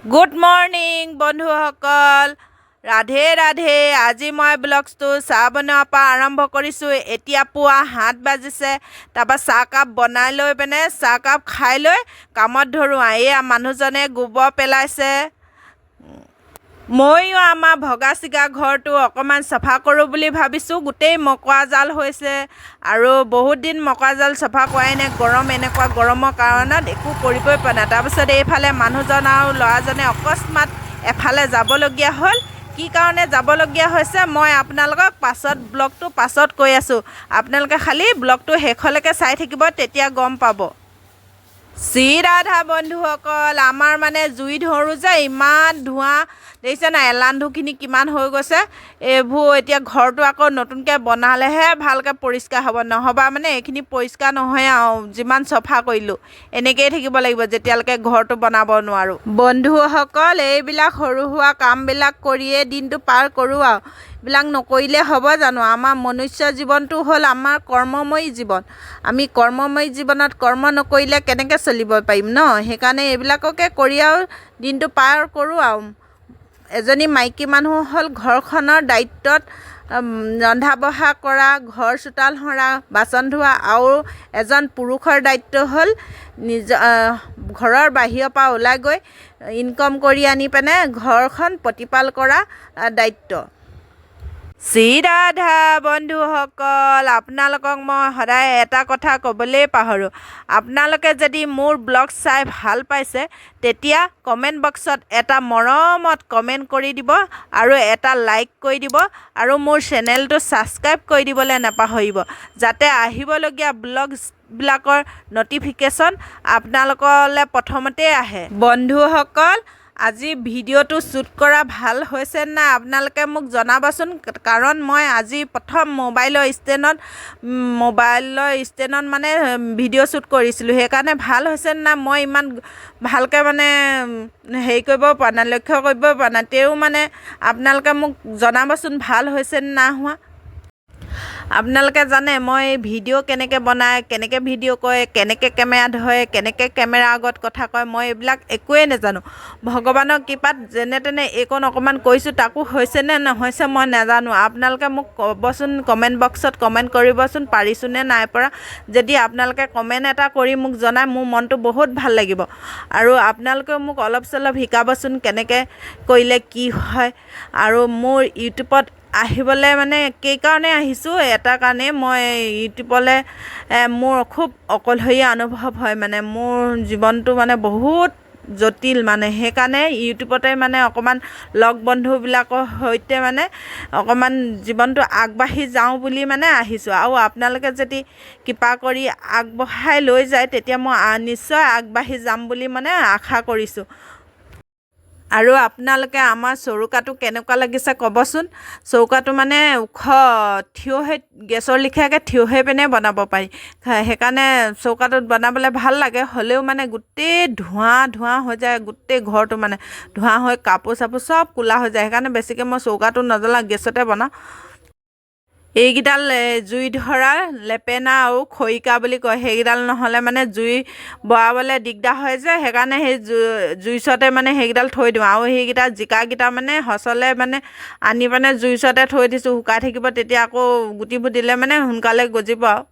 Good morning বন্ধুসকল, ৰাধে ৰাধে। আজি মই ব্লগটো চাহ বনোৱাৰ পৰা আৰম্ভ কৰিছোঁ। এতিয়া পুৱা 7 বাজিছে। তাৰপৰা চাহকাপ বনাই লৈ পিনে চাহকাপ খাই লৈ কামত ধৰোঁ। এয়া মানুহজনে গোবৰ পেলাইছে। ময়ো আমাৰ ভগা চিগা ঘৰটো অকণমান চাফা কৰোঁ বুলি ভাবিছোঁ। গোটেই মকৰা জাল হৈছে আৰু বহুত দিন মকৰা জাল চাফা কৰাই নাই। এনেকুৱা গৰমৰ কাৰণত একো কৰিবই পৰা নাই। তাৰপিছত এইফালে মানুহজন আৰু ল'ৰাজনে অকস্মাত এফালে যাবলগীয়া হ'ল। কি কাৰণে যাবলগীয়া হৈছে মই আপোনালোকক ব্লগটো পাছত কৈ আছোঁ। আপোনালোকে খালি ব্লগটো শেষলৈকে চাই থাকিব, তেতিয়া গম পাব। শ্ৰী ৰাধা বন্ধুসকল, আমাৰ মানে জুই ধৰোঁ যে ইমান ধোঁৱা দেখিছে নাই, এলান্ধুখিনি কিমান হৈ গৈছে। এইবোৰ এতিয়া ঘৰটো আকৌ নতুনকৈ বনালেহে ভালকৈ পৰিষ্কাৰ হ'ব, নহ'বা মানে এইখিনি পৰিষ্কাৰ নহয় আৰু। যিমান চফা কৰিলোঁ এনেকৈয়ে থাকিব লাগিব যেতিয়ালৈকে ঘৰটো বনাব নোৱাৰোঁ। বন্ধুসকল, এইবিলাক সৰু সুৰা কামবিলাক কৰিয়ে দিনটো পাৰ কৰোঁ আৰু। এইবিলাক নকৰিলে হ'ব জানো? আমাৰ মনুষ্য জীৱনটো হ'ল আমাৰ কৰ্মময়ী জীৱন। আমি কৰ্মময়ী জীৱনত কৰ্ম নকৰিলে কেনেকৈ চলিব পাৰিম ন? সেইকাৰণে এইবিলাককে কৰি আৰু দিনটো পাৰ কৰোঁ আৰু। এজনী মাইকী মানুহ হ'ল ঘৰখনৰ দায়িত্বত ৰন্ধা বঢ়া কৰা, ঘৰ চোতাল সৰা, বাচন ধোৱা, আৰু এজন পুৰুষৰ দায়িত্ব হ'ল ঘৰৰ বাহিৰৰ পৰা ওলাই গৈ ইনকম কৰি আনি পিনে ঘৰখন প্ৰতিপাল কৰা দায়িত্ব। শ্ৰী ৰাধা বন্ধুসকল, আপোনালোকক মই সদায় এটা কথা ক'বলৈ পাহৰোঁ। আপোনালোকে যদি মোৰ ব্লগ চাই ভাল পাইছে তেতিয়া কমেণ্ট বক্সত এটা মৰমত কমেণ্ট কৰি দিব আৰু এটা লাইক কৰি দিব আৰু মোৰ চেনেলটো ছাবস্ক্ৰাইব কৰি দিবলৈ নাপাহৰিব, যাতে আহিবলগীয়া ব্লগবিলাকৰ ন'টিফিকেশ্যন আপোনালোকলৈ প্ৰথমতেই আহে। বন্ধুসকল, আজি ভিডিঅ'টো শ্বুট কৰা ভাল হৈছে নাই আপোনালোকে মোক জনাবচোন। কাৰণ মই আজি প্ৰথম মোবাইলৰ ষ্টেণ্ডত মানে ভিডিঅ' শ্বুট কৰিছিলোঁ। সেইকাৰণে ভাল হৈছে নাই মই ইমান ভালকৈ মানে হেৰি কৰিব পৰা নাই, লক্ষ্য কৰিব পৰা নাই। তেও মানে আপোনালোকে মোক জনাবচোন ভাল হৈছে নাই হোৱা। আপোনালোকে জানে মই ভিডিঅ' কেনেকৈ বনায়, কেনেকৈ ভিডিঅ' কৰে, কেনেকৈ কেমেৰা ধৰে, কেনেকৈ কেমেৰা আগত কথা কয়, মই এইবিলাক একোৱেই নাজানো। ভগৱানৰ কৃপাত যেনে তেনে এইকণ অকণমান কৰিছোঁ, তাকো হৈছে নে নহৈছে মই নাজানো। আপোনালোকে মোক ক'বচোন, কমেণ্ট বক্সত কমেণ্ট কৰিবচোন পাৰিছোঁ নে নাই পৰা। যদি আপোনালোকে কমেণ্ট এটা কৰি মোক জনায় মোৰ মনটো বহুত ভাল লাগিব। আৰু আপোনালোকেও মোক অলপ চলপ শিকাবচোন কেনেকৈ কৰিলে কি হয়। আৰু মোৰ ইউটিউবত আহিবলৈ মানে কেইকাৰণে আহিছোঁ, এটা কাৰণে মই ইউটিউবলৈ মোৰ খুব অকলশৰীয়া অনুভৱ হয়। মানে মোৰ জীৱনটো মানে বহুত জটিল, মানে সেইকাৰণে ইউটিউবতে মানে অকণমান লগ বন্ধুবিলাকৰ সৈতে মানে অকণমান জীৱনটো আগবাঢ়ি যাওঁ বুলি মানে আহিছোঁ। আৰু আপোনালোকে যদি কৃপা কৰি আগবঢ়াই লৈ যায় তেতিয়া মই নিশ্চয় আগবাঢ়ি যাম বুলি মানে আশা কৰিছোঁ। আৰু আপোনালোকে আমাৰ চৌকাটো কেনেকুৱা লাগিছে ক'বচোন। চৌকাটো মানে ওখ, থিয় হৈ গেছৰ লেখীয়াকৈ থিয় হৈ পিনে বনাব পাৰি। সেইকাৰণে চৌকাটোত বনাবলৈ ভাল লাগে। হ'লেও মানে গোটেই ধোঁৱা হৈ যায়, গোটেই ঘৰটো মানে ধোঁৱা হৈ কাপোৰ চাপোৰ চব ক'লা হৈ যায়। সেইকাৰণে বেছিকৈ মই চৌকাটো নজ্বলাওঁ, গেছতে বনাওঁ। এইকেইডাল জুই ধৰা লেপেনা আৰু খৰিকা বুলি কয়। সেইকেইডাল নহ'লে মানে জুই বৰাবলৈ দিগদাৰ হয় যে, সেইকাৰণে সেই জুইৰ ওচৰতে মানে সেইকেইডাল থৈ দিওঁ। আৰু সেইকেইটা জিকাকেইটা মানে সঁচলৈ মানে আনি মানে জুইৰ ওচৰতে থৈ দিছোঁ, শুকাই থাকিব। তেতিয়া আকৌ গুটিবোৰ দিলে মানে সোনকালে গজিব আৰু।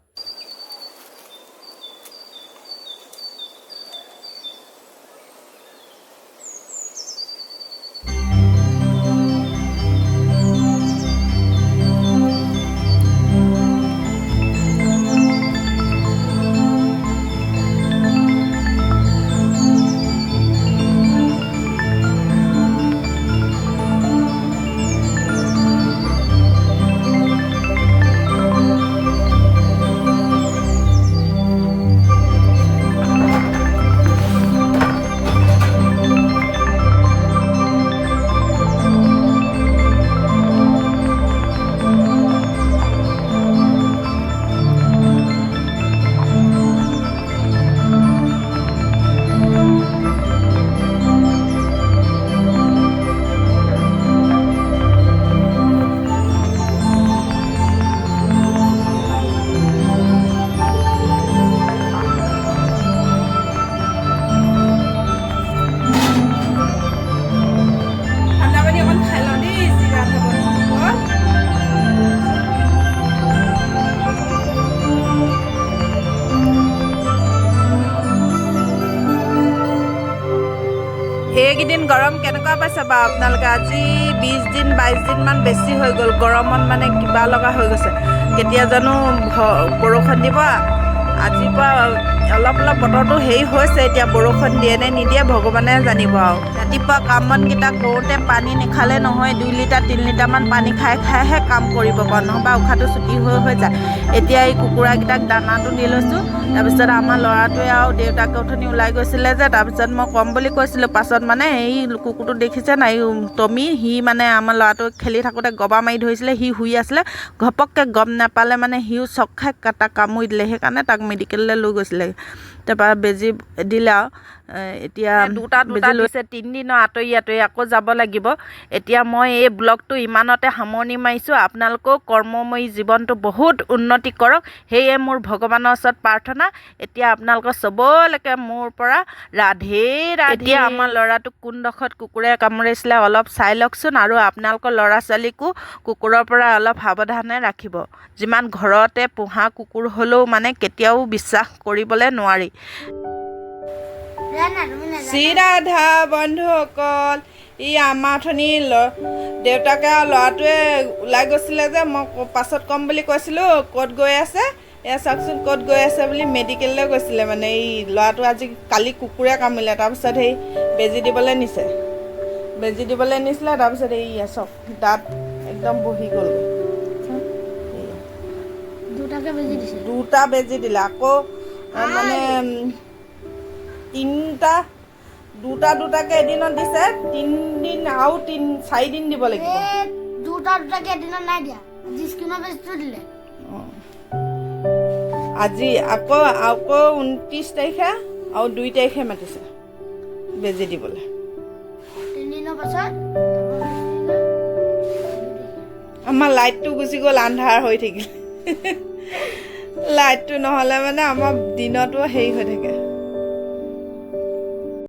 এইকেইদিন গৰম কেনেকুৱা পাইছে বাৰু আপোনালোকে? আজি 20 দিন 22 দিনমান বেছি হৈ গ'ল, গৰমত মানে কিবা লগা হৈ গৈছে। কেতিয়া জানো বৰষুণ দিব। আজিৰ পৰা অলপ অলপ বতৰটো হেৰি হৈছে, এতিয়া বৰষুণ দিয়ে নে নিদিয়ে ভগৱানে জানিব আৰু। ৰাতিপুৱা কাম বনকেইটা কৰোঁতে পানী নাখালে নহয়, 2 লিটাৰ 3 লিটাৰমান পানী খাইহে কাম কৰিব পাৰোঁ, নহ'বা উশাহটো ছুটি হৈ যায়। এতিয়া এই কুকুৰাকেইটাক দানাটো দি লৈছোঁ। তাৰপিছত আমাৰ ল'ৰাটোৱে আৰু দেউতাকে অথনি ওলাই গৈছিলে যে, তাৰপিছত মই ক'ম বুলি কৈছিলোঁ পাছত মানে এই কুকুৰটো দেখিছে নাই, এই টমি, সি মানে আমাৰ ল'ৰাটো খেলি থাকোঁতে গবা মাৰি ধৰিছিলে, সি শুই আছিলে, ঘপককৈ গম নাপালে মানে সিও চক খাই তাক কামুৰি দিলে, সেইকাৰণে তাক মেডিকেললৈ লৈ গৈছিলে। তাৰপৰা বেজী দিলে আৰু এতিয়া দুটা দিছে, 3 দিনৰ আঁতৰি আকৌ যাব লাগিব। এতিয়া মই এই ব্লগটো ইমানতে সামৰণি মাৰিছোঁ। আপোনালোকেও কৰ্মময়ী জীৱনটো বহুত উন্নতি কৰক, সেয়ে মোৰ ভগৱানৰ ওচৰত প্ৰাৰ্থনা। এতিয়া আপোনালোকৰ চবলৈকে মোৰ পৰা ৰাধে ৰাধে। এতিয়া আমাৰ ল'ৰাটোক কোনডোখৰত কুকুৰে কামুৰিছিলে অলপ চাই লওকচোন, আৰু আপোনালোকৰ ল'ৰা ছোৱালীকো কুকুৰৰ পৰা অলপ সাৱধানে ৰাখিব। যিমান ঘৰতে পোহা কুকুৰ হ'লেও মানে কেতিয়াও বিশ্বাস কৰিবলৈ নোৱাৰি। শ্ৰীৰাধা বন্ধুসকল, ই আমাৰ অথনি দেউতাকে আৰু ল'ৰাটোৱে ওলাই গৈছিলে যে, মই পাছত ক'ম বুলি কৈছিলোঁ ক'ত গৈ আছে। এয়া চাওকচোন ক'ত গৈ আছে বুলি, মেডিকেললৈ গৈছিলে মানে। এই ল'ৰাটো কালি কুকুৰে কামুৰিলে, তাৰপিছত সেই বেজী দিবলৈ নিছিলে। তাৰপিছত এই চব দাঁত একদম বহি গ'ল। দুটা বেজী দিলে, আকৌ মানে দুটাকে এদিনত দিছে। 3 দিন আৰু 4 দিন দিব লাগিব। দুটাকে এদিনত নাই দিয়া, আজি স্কিনৰ বেজীটো দিলে। আজি আকৌ 29 তাৰিখে আৰু 2 তাৰিখে মাতিছে বেজী দিবলৈ। 3 দিনৰ পাছত আমাৰ লাইটটো গুচি গ'ল, আন্ধাৰ হৈ থাকিল। লাইটটো নহ'লে মানে আমাৰ দিনতো হেৰি হৈ থাকে।